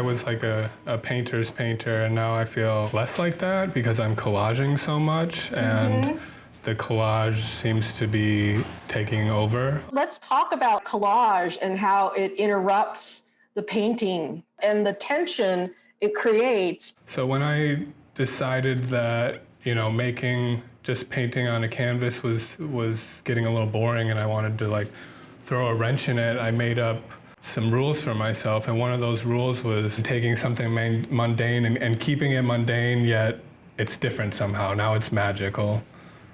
was like a painter's painter, and now I feel less like that because I'm collaging so much, and the collage seems to be taking over. Let's talk about collage and how it interrupts the painting and the tension it creates. So when I decided that, just painting on a canvas was getting a little boring and I wanted to like throw a wrench in it, I made up some rules for myself, and one of those rules was taking something mundane and keeping it mundane, yet it's different somehow. Now it's magical.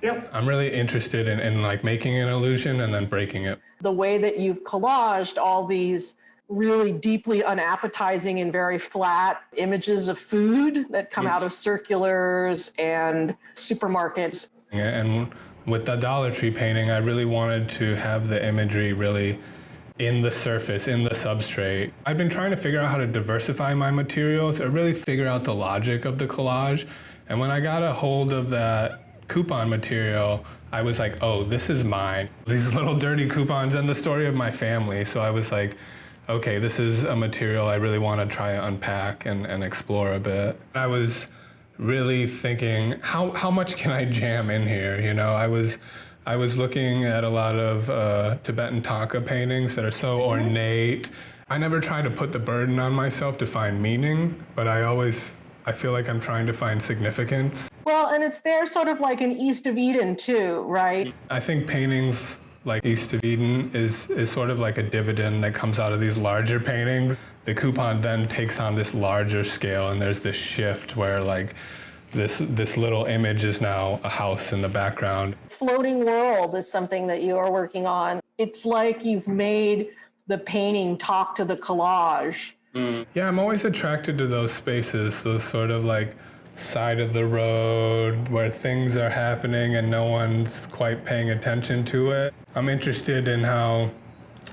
Yep. I'm really interested in like making an illusion and then breaking it. The way that you've collaged all these really deeply unappetizing and very flat images of food that come out of circulars and supermarkets. And with the Dollar Tree painting, I really wanted to have the imagery really in the surface, in the substrate. I've been trying to figure out how to diversify my materials or really figure out the logic of the collage. And when I got a hold of that coupon material, I was like, oh, this is mine. These little dirty coupons and the story of my family. So I was like, okay, this is a material I really want to try to unpack and explore a bit. I was really thinking, how much can I jam in here? I was looking at a lot of Tibetan Thangka paintings that are so ornate. I never try to put the burden on myself to find meaning, but I feel like I'm trying to find significance. Well, and it's there sort of like in East of Eden too, right? I think paintings like East of Eden is sort of like a dividend that comes out of these larger paintings. The coupon then takes on this larger scale, and there's this shift where like this little image is now a house in the background. Floating world is something that you are working on. It's like you've made the painting talk to the collage. Yeah, I'm always attracted to those spaces, those sort of like side of the road where things are happening and no one's quite paying attention to it. I'm interested in how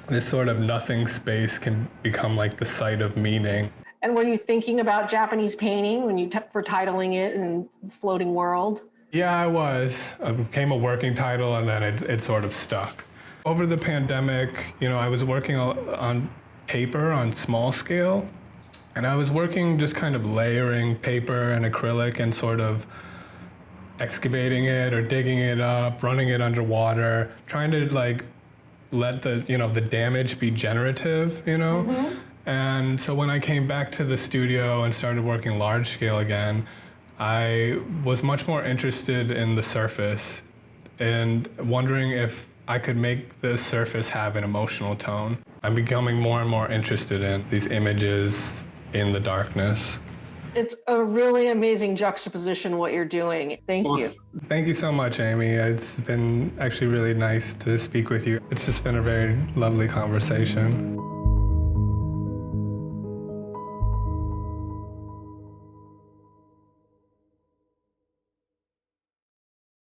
this sort of nothing space can become like the site of meaning. And were you thinking about Japanese painting when you were titling it in Floating World? Yeah, I was. It became a working title and then it sort of stuck. Over the pandemic, I was working on paper on small scale. And I was working just kind of layering paper and acrylic and sort of excavating it or digging it up, running it underwater, trying to like let the damage be generative, And so when I came back to the studio and started working large scale again, I was much more interested in the surface and wondering if I could make the surface have an emotional tone. I'm becoming more and more interested in these images in the darkness. It's a really amazing juxtaposition what you're doing. Thank you. Thank you so much, Amy. It's been actually really nice to speak with you. It's just been a very lovely conversation.